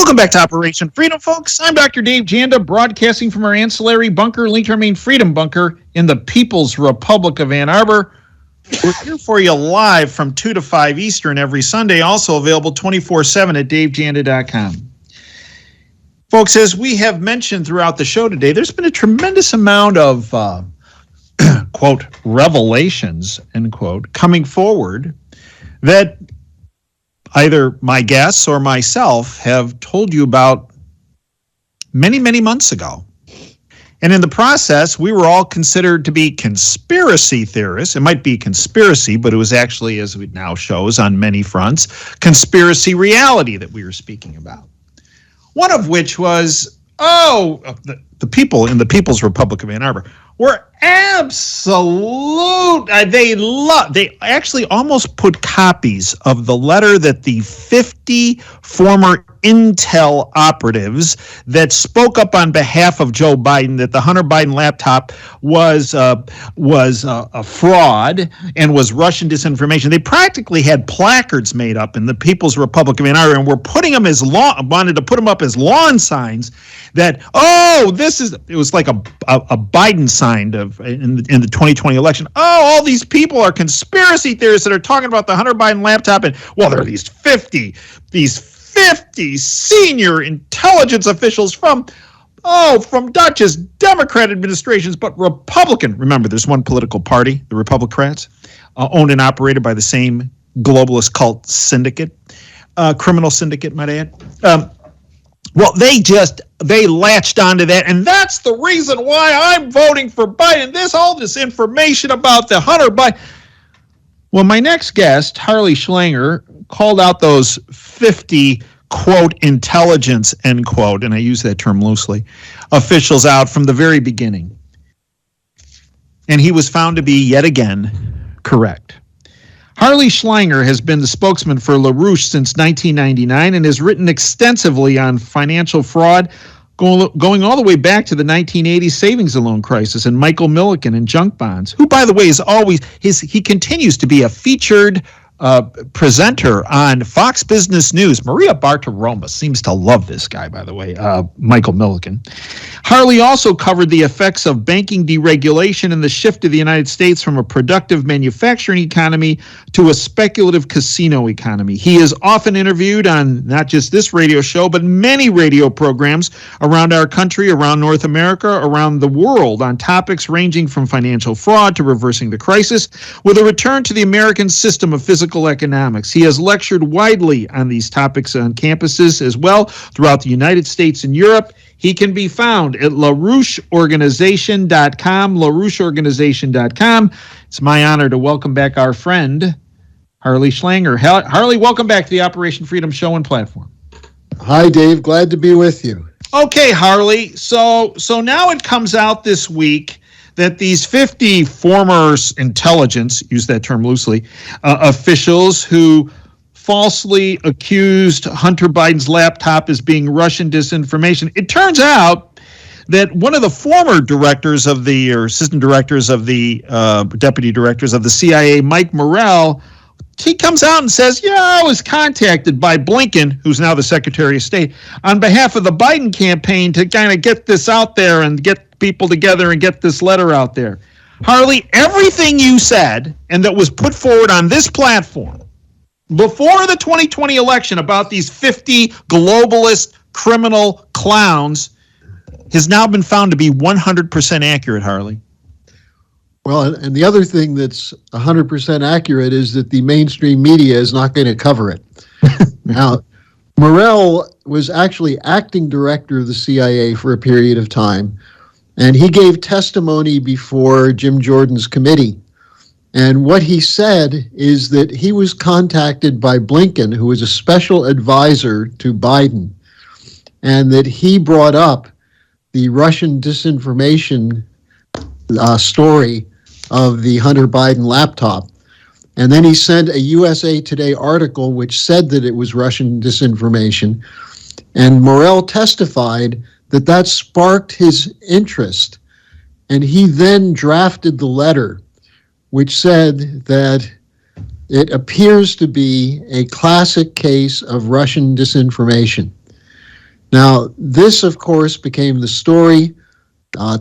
Welcome back to Operation Freedom, folks. I'm Dr. Dave Janda, broadcasting from our ancillary bunker linked to our main freedom bunker in the People's Republic of Ann Arbor. We're here for you live from 2 to 5 Eastern every Sunday, also available 24/7 at davejanda.com. Folks, as we have mentioned throughout the show today, there's been a tremendous amount of, quote, revelations, end quote, coming forward that either my guests or myself have told you about many, many months ago. And in the process, we were all considered to be conspiracy theorists. It might be conspiracy, but it was actually, as it now shows on many fronts, conspiracy reality that we were speaking about. One of which was, the people in the People's Republic of Ann Arbor were absolute. They actually almost put copies of the letter that the 50 former Intel operatives that spoke up on behalf of Joe Biden that the Hunter Biden laptop was a fraud and was Russian disinformation. They practically had placards made up in the People's Republic of Ann Arbor and were putting them wanted to put them up as lawn signs that, it was like a Biden sign in the 2020 election. All these people are conspiracy theorists that are talking about the Hunter Biden laptop, and there are these 50 senior intelligence officials from not just Democrat administrations, but Republican. Remember, there's one political party, the Republicans, owned and operated by the same globalist cult syndicate, criminal syndicate, might I add. They latched onto that, and that's the reason why I'm voting for Biden. All this information about the Hunter Biden. Well, my next guest, Harley Schlanger, called out those 50, quote, intelligence, end quote, and I use that term loosely, officials out from the very beginning. And he was found to be, yet again, correct. Harley Schlanger has been the spokesman for LaRouche since 1999 and has written extensively on financial fraud, going all the way back to the 1980s savings and loan crisis and Michael Milliken and junk bonds, who, by the way, he continues to be a featured presenter on Fox Business News. Maria Bartiromo seems to love this guy, by the way, Michael Milliken. Harley also covered the effects of banking deregulation and the shift of the United States from a productive manufacturing economy to a speculative casino economy. He is often interviewed on not just this radio show, but many radio programs around our country, around North America, around the world on topics ranging from financial fraud to reversing the crisis, with a return to the American system of physical economics. He has lectured widely on these topics on campuses as well throughout the United States and Europe. He can be found at LaRoucheOrganization.com, LaRoucheOrganization.com. It's my honor to welcome back our friend, Harley Schlanger. Harley, welcome back to the Operation Freedom Show and platform. Hi, Dave. Glad to be with you. Okay, Harley. So now it comes out this week that these 50 former intelligence, use that term loosely, officials who falsely accused Hunter Biden's laptop as being Russian disinformation. It turns out that one of the former directors of assistant directors of the deputy directors of the CIA, Mike Morrell, he comes out and says, I was contacted by Blinken, who's now the Secretary of State, on behalf of the Biden campaign to kind of get this out there and get people together and get this letter out there. Harley, everything you said and that was put forward on this platform before the 2020 election about these 50 globalist criminal clowns has now been found to be 100% accurate, Harley. Well, and the other thing that's 100% accurate is that the mainstream media is not going to cover it. Now, Morrell was actually acting director of the CIA for a period of time, and he gave testimony before Jim Jordan's committee. And what he said is that he was contacted by Blinken, who was a special advisor to Biden, and that he brought up the Russian disinformation story of the Hunter Biden laptop. And then he sent a USA Today article which said that it was Russian disinformation. And Morrell testified that sparked his interest. And he then drafted the letter, which said that it appears to be a classic case of Russian disinformation. Now, this, of course, became the story.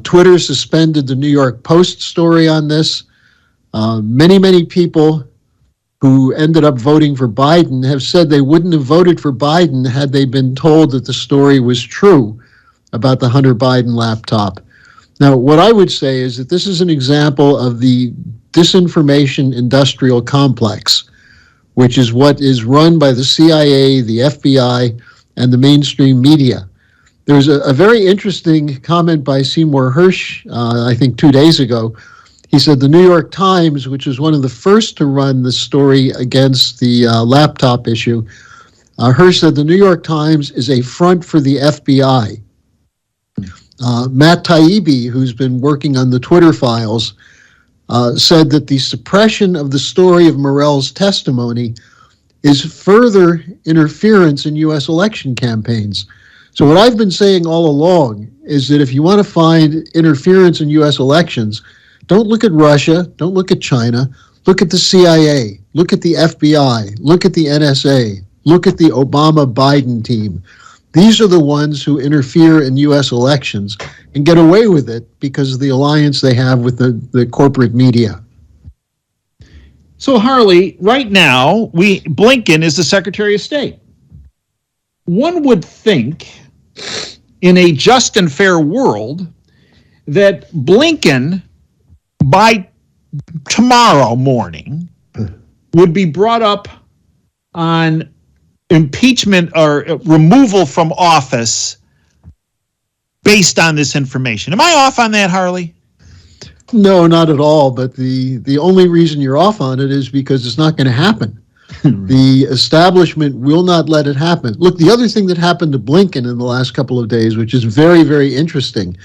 Twitter suspended the New York Post story on this. Many people who ended up voting for Biden have said they wouldn't have voted for Biden had they been told that the story was true about the Hunter Biden laptop. Now, what I would say is that this is an example of the disinformation industrial complex, which is what is run by the CIA, the FBI, and the mainstream media. There's a very interesting comment by Seymour Hersh, I think 2 days ago. He said the New York Times, which was one of the first to run the story against the laptop issue, Hersh said the New York Times is a front for the FBI. Matt Taibbi, who's been working on the Twitter files, said that the suppression of the story of Morell's testimony is further interference in U.S. election campaigns. So what I've been saying all along is that if you want to find interference in U.S. elections, don't look at Russia, don't look at China, look at the CIA, look at the FBI, look at the NSA, look at the Obama-Biden team. These are the ones who interfere in U.S. elections and get away with it because of the alliance they have with the corporate media. So, Harley, right now, Blinken is the Secretary of State. One would think, in a just and fair world, that Blinken, by tomorrow morning, would be brought up on impeachment or removal from office based on this information. Am I off on that, Harley? No, not at all. But the only reason you're off on it is because it's not going to happen. The establishment will not let it happen. Look, the other thing that happened to Blinken in the last couple of days, which is very, very interesting,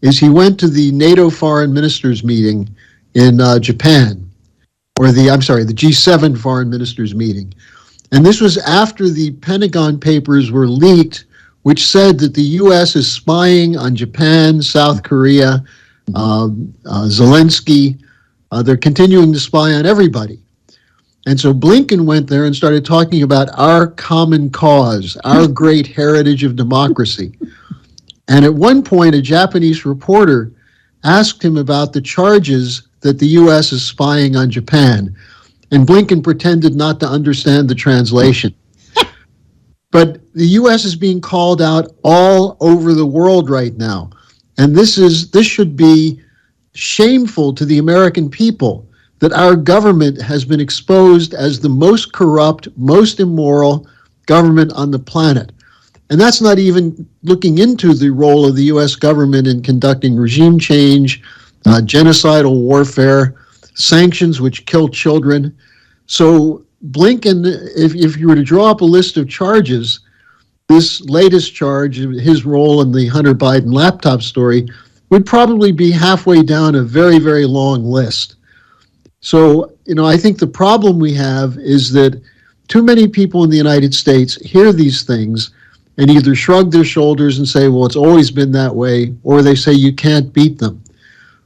is he went to the NATO foreign ministers meeting in Japan, or the G7 foreign ministers meeting. And this was after the Pentagon papers were leaked, which said that the U.S. is spying on Japan, South Korea, Zelensky. They're continuing to spy on everybody. And so Blinken went there and started talking about our common cause, our great heritage of democracy. And at one point, a Japanese reporter asked him about the charges that the U.S. is spying on Japan. And Blinken pretended not to understand the translation. But the U.S. is being called out all over the world right now. And this should be shameful to the American people that our government has been exposed as the most corrupt, most immoral government on the planet. And that's not even looking into the role of the U.S. government in conducting regime change, genocidal warfare, sanctions which kill children. So Blinken, if you were to draw up a list of charges, this latest charge, his role in the Hunter Biden laptop story, would probably be halfway down a very, very long list. So, I think the problem we have is that too many people in the United States hear these things and either shrug their shoulders and say, well, it's always been that way, or they say you can't beat them.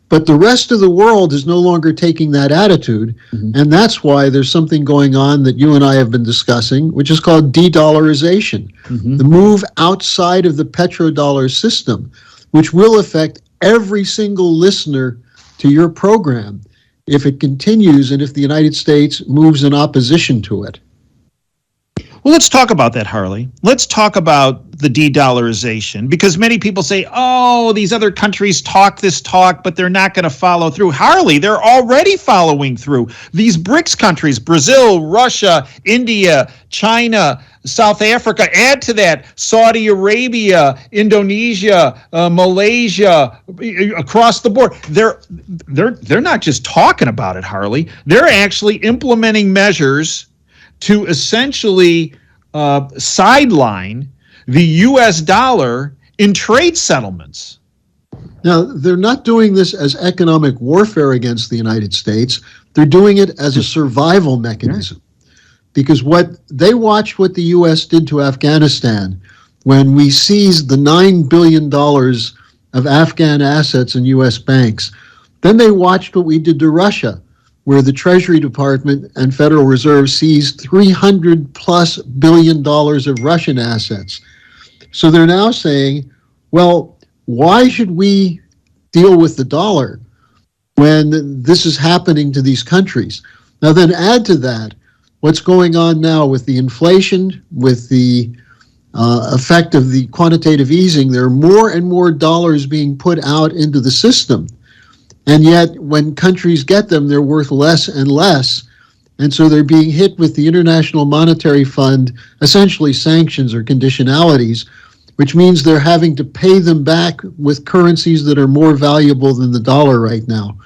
But the rest of the world is no longer taking that attitude, and that's why there's something going on that you and I have been discussing, which is called de-dollarization, the move outside of the petrodollar system, which will affect every single listener to your program if it continues and if the United States moves in opposition to it. Well, let's talk about that, Harley. Let's talk about the de-dollarization, because many people say, oh, these other countries talk this talk, but they're not going to follow through. Harley, they're already following through. These BRICS countries, Brazil, Russia, India, China, South Africa, add to that Saudi Arabia, Indonesia, Malaysia, across the board. They're not just talking about it, Harley. They're actually implementing measures to essentially sideline the U.S. dollar in trade settlements. Now, they're not doing this as economic warfare against the United States. They're doing it as a survival mechanism. Because they watched what the U.S. did to Afghanistan when we seized the $9 billion of Afghan assets in U.S. banks. Then they watched what we did to Russia, where the Treasury Department and Federal Reserve seized $300+ billion of Russian assets. So they're now saying, well, why should we deal with the dollar when this is happening to these countries? Now then add to that what's going on now with the inflation, with the effect of the quantitative easing. There are more and more dollars being put out into the system. And yet when countries get them, they're worth less and less. And so they're being hit with the International Monetary Fund, essentially sanctions or conditionalities, which means they're having to pay them back with currencies that are more valuable than the dollar right now.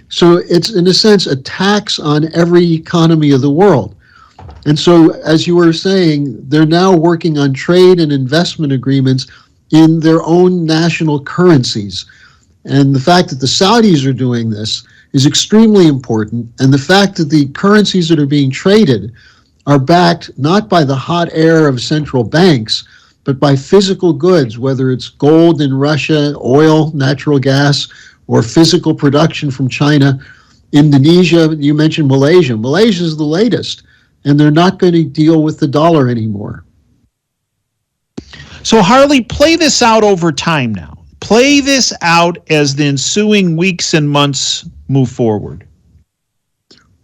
So it's, in a sense, a tax on every economy of the world. And so, as you were saying, they're now working on trade and investment agreements in their own national currencies. And the fact that the Saudis are doing this is extremely important. And the fact that the currencies that are being traded are backed not by the hot air of central banks, but by physical goods, whether it's gold in Russia, oil, natural gas, or physical production from China. Indonesia, you mentioned Malaysia. Malaysia is the latest, and they're not going to deal with the dollar anymore. So Harley, play this out over time now. Play this out as the ensuing weeks and months move forward.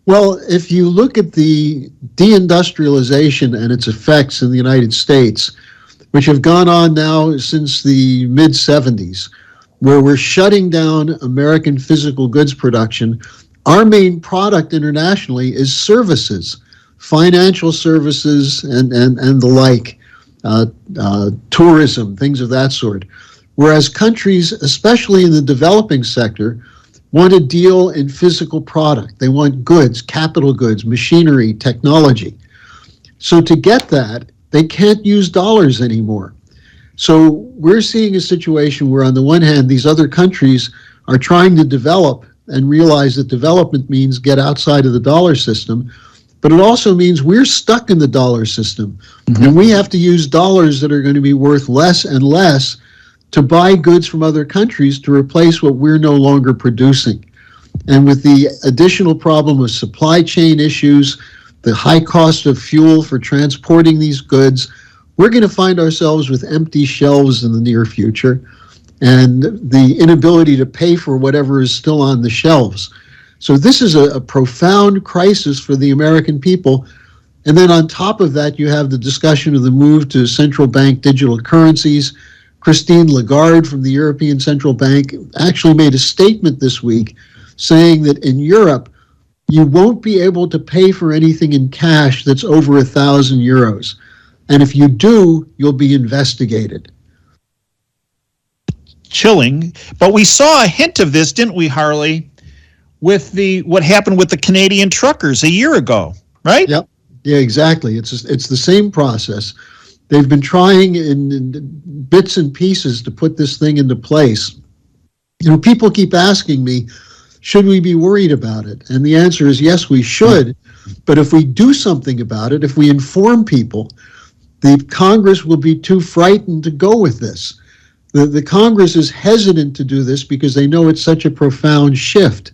Well, if you look at the deindustrialization and its effects in the United States, which have gone on now since the mid-70s, where we're shutting down American physical goods production, our main product internationally is services, financial services and the like, tourism, things of that sort. Whereas countries, especially in the developing sector, want to deal in physical product. They want goods, capital goods, machinery, technology. So to get that, they can't use dollars anymore. So we're seeing a situation where, on the one hand, these other countries are trying to develop and realize that development means get outside of the dollar system, but it also means we're stuck in the dollar system. Mm-hmm. And we have to use dollars that are going to be worth less and less to buy goods from other countries to replace what we're no longer producing. And with the additional problem of supply chain issues, the high cost of fuel for transporting these goods, we're going to find ourselves with empty shelves in the near future and the inability to pay for whatever is still on the shelves. So this is a profound crisis for the American people. And then on top of that, you have the discussion of the move to central bank digital currencies. Christine Lagarde from the European Central Bank actually made a statement this week saying that in Europe, you won't be able to pay for anything in cash that's over 1,000 euros. And if you do, you'll be investigated. Chilling. But we saw a hint of this, didn't we, Harley, with what happened with the Canadian truckers a year ago, right? Yep. Yeah, exactly. It's the same process. They've been trying in bits and pieces to put this thing into place. You know, people keep asking me, should we be worried about it? And the answer is yes, we should. But if we do something about it, if we inform people, the Congress will be too frightened to go with this. The Congress is hesitant to do this because they know it's such a profound shift.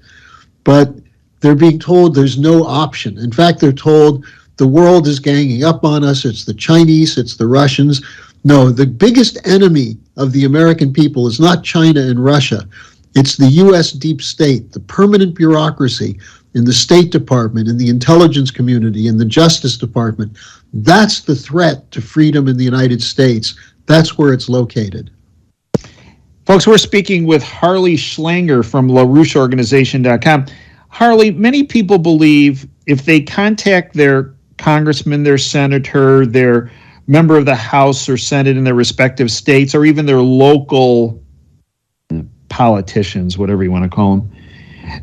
But they're being told there's no option. In fact, they're told the world is ganging up on us. It's the Chinese, it's the Russians. No, the biggest enemy of the American people is not China and Russia. It's the U.S. deep state, the permanent bureaucracy in the State Department, in the intelligence community, in the Justice Department. That's the threat to freedom in the United States. That's where it's located. Folks, we're speaking with Harley Schlanger from LaRoucheOrganization.com. Harley, many people believe if they contact their congressman, their senator, their member of the House or Senate in their respective states, or even their local politicians, whatever you want to call them,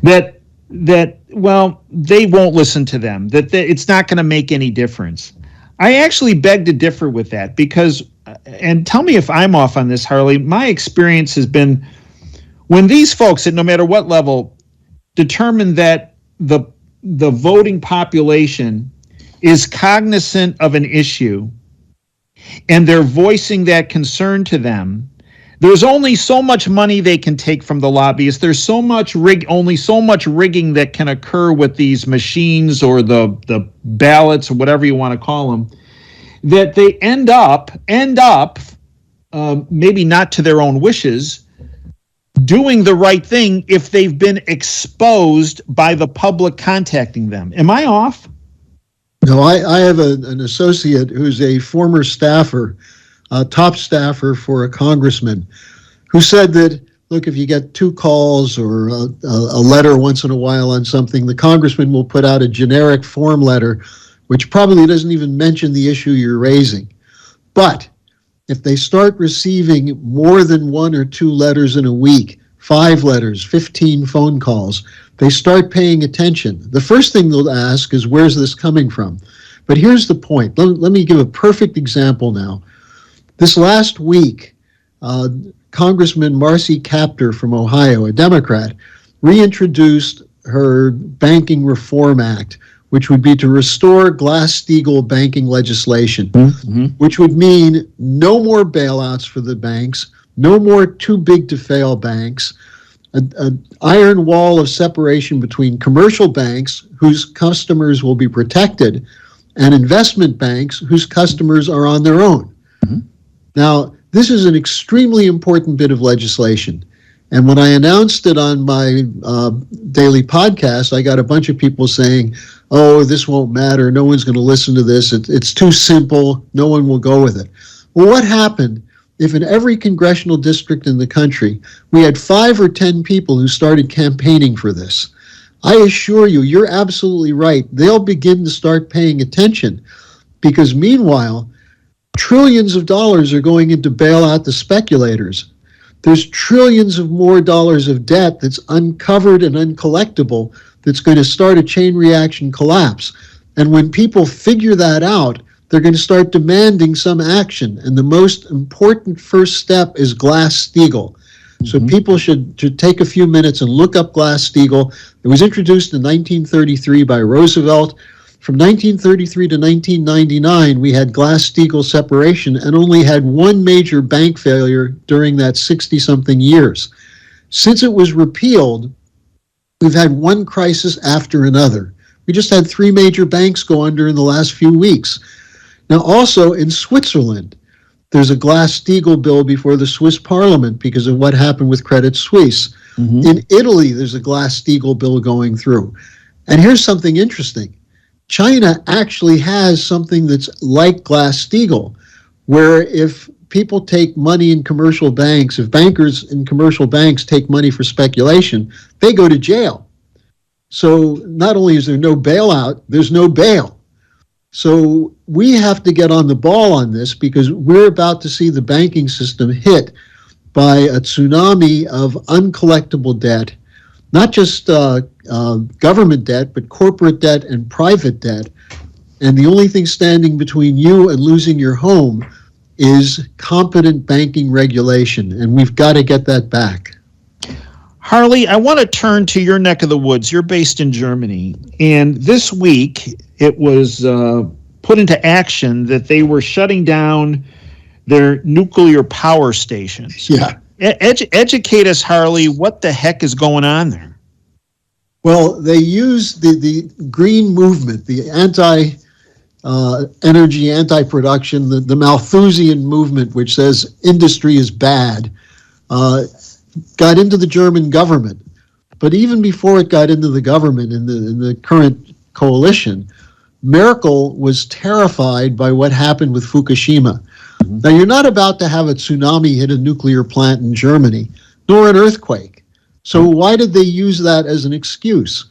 that they won't listen to them, that it's not going to make any difference. I actually beg to differ with that because, and tell me if I'm off on this, Harley, my experience has been when these folks at no matter what level determine that the voting population is cognizant of an issue and they're voicing that concern to them, there's only so much money they can take from the lobbyists. There's only so much rigging that can occur with these machines or the ballots or whatever you want to call them, that they end up maybe not to their own wishes, doing the right thing if they've been exposed by the public contacting them. Am I off? No, I have an associate who's a former staffer, top staffer for a congressman, who said that, look, if you get 2 calls or a letter once in a while on something, the congressman will put out a generic form letter, which probably doesn't even mention the issue you're raising. But if they start receiving more than 1 or 2 letters in a week, 5 letters, 15 phone calls, they start paying attention. The first thing they'll ask is, where's this coming from? But here's the point. Let me give a perfect example now. This last week, Congressman Marcy Kaptur from Ohio, a Democrat, reintroduced her Banking Reform Act, which would be to restore Glass-Steagall banking legislation, which would mean no more bailouts for the banks, no more too big to fail banks, an iron wall of separation between commercial banks whose customers will be protected and investment banks whose customers are on their own. Now, this is an extremely important bit of legislation. And when I announced it on my daily podcast, I got a bunch of people saying, oh, this won't matter. No one's going to listen to this. It's too simple. No one will go with it. Well, what happened if in every congressional district in the country, we had 5 or 10 people who started campaigning for this? I assure you, you're absolutely right. They'll begin to start paying attention because meanwhile, trillions of dollars are going in to bail out the speculators. There's trillions of more dollars of debt that's uncovered and uncollectible that's going to start a chain reaction collapse. And when people figure that out, they're going to start demanding some action. And the most important first step is Glass-Steagall. So people should take a few minutes and look up Glass-Steagall. It was introduced in 1933 by Roosevelt. From 1933 to 1999, we had Glass-Steagall separation and only had 1 major bank failure during that 60-something years. Since it was repealed, we've had one crisis after another. We just had 3 major banks go under in the last few weeks. Now, also in Switzerland, there's a Glass-Steagall bill before the Swiss parliament because of what happened with Credit Suisse. In Italy, there's a Glass-Steagall bill going through. And here's something interesting. China actually has something that's like Glass-Steagall, where if people take money in commercial banks, if bankers in commercial banks take money for speculation, they go to jail. So not only is there no bailout, there's no bail. So we have to get on the ball on this because we're about to see the banking system hit by a tsunami of uncollectible debt, not just government debt, but corporate debt and private debt. And the only thing standing between you and losing your home is competent banking regulation. And we've got to get that back. Harley, I want to turn to your neck of the woods. You're based in Germany. And this week, it was put into action that they were shutting down their nuclear power stations. Yeah. Educate us, Harley, what the heck is going on there? Well, they use the green movement, the anti-energy, anti-production, the Malthusian movement, which says industry is bad, got into the German government. But even before it got into the government in the current coalition, Merkel was terrified by what happened with Fukushima. Now, you're not about to have a tsunami hit a nuclear plant in Germany, nor an earthquake. So why did they use that as an excuse?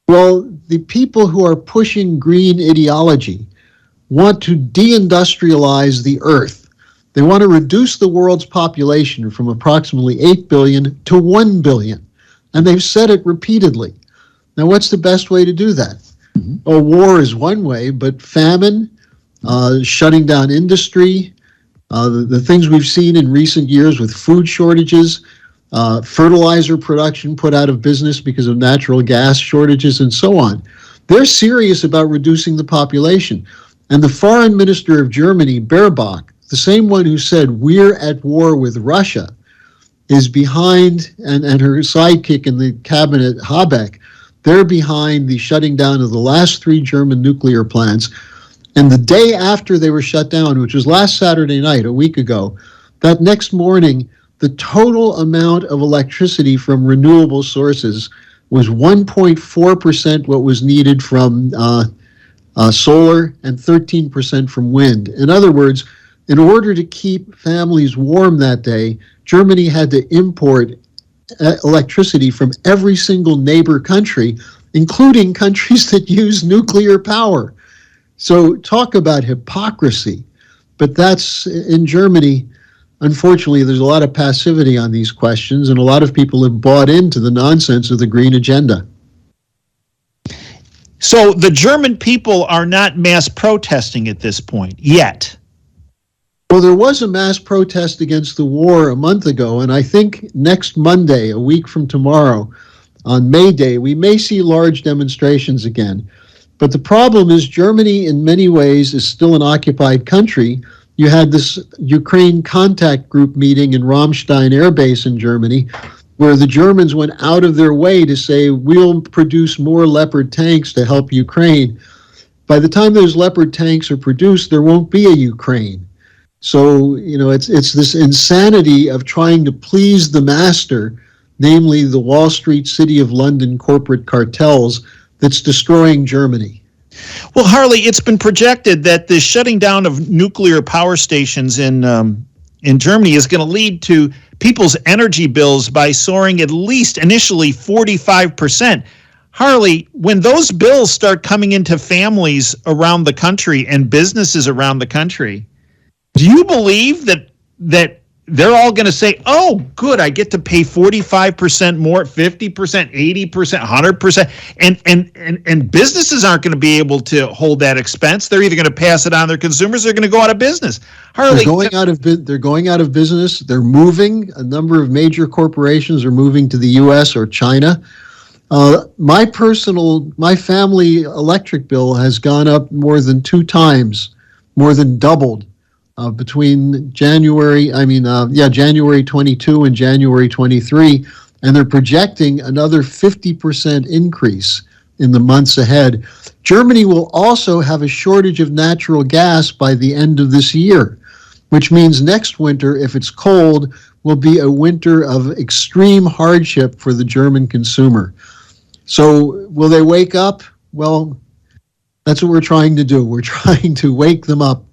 Well, the people who are pushing green ideology want to deindustrialize the earth. They want to reduce the world's population from approximately 8 billion to 1 billion. And they've said it repeatedly. Now, what's the best way to do that? Well, war is one way, but famine, shutting down industry, the things we've seen in recent years with food shortages, fertilizer production put out of business because of natural gas shortages and so on. They're serious about reducing the population. And the foreign minister of Germany, Baerbock, the same one who said we're at war with Russia, is behind, and her sidekick in the cabinet, Habeck, they're behind the shutting down of the last 3 German nuclear plants. And the day after they were shut down, which was last Saturday night, a week ago, that next morning, the total amount of electricity from renewable sources was 1.4% what was needed from solar and 13% from wind. In other words, in order to keep families warm that day, Germany had to import electricity from every single neighbor country, including countries that use nuclear power. So talk about hypocrisy. But that's in Germany. Unfortunately, there's a lot of passivity on these questions, and a lot of people have bought into the nonsense of the green agenda. So the German people are not mass protesting at this point yet. Well, there was a mass protest against the war a month ago, and I think next Monday, a week from tomorrow, on May Day, we may see large demonstrations again. But the problem is Germany, in many ways, is still an occupied country. You had this Ukraine contact group meeting in Ramstein Air Base in Germany, where the Germans went out of their way to say, we'll produce more Leopard tanks to help Ukraine. By the time those Leopard tanks are produced, there won't be a Ukraine. So, it's this insanity of trying to please the master, namely the Wall Street, City of London corporate cartels, that's destroying Germany. Well, Harley, it's been projected that the shutting down of nuclear power stations in Germany is going to lead to people's energy bills by soaring at least initially 45%. Harley, when those bills start coming into families around the country and businesses around the country, do you believe that they're all going to say, oh, good, I get to pay 45% more, 50%, 80%, 100%, and businesses aren't going to be able to hold that expense? They're either going to pass it on to their consumers, they're going to go out of business. Harley, they're going out of business. They're moving. A number of major corporations are moving to the U.S. or China. My family electric bill has gone up more than 2 times, more than doubled. Between January 22 and January 23, and they're projecting another 50% increase in the months ahead. Germany will also have a shortage of natural gas by the end of this year, which means next winter, if it's cold, will be a winter of extreme hardship for the German consumer. So will they wake up? Well, that's what we're trying to do. We're trying to wake them up.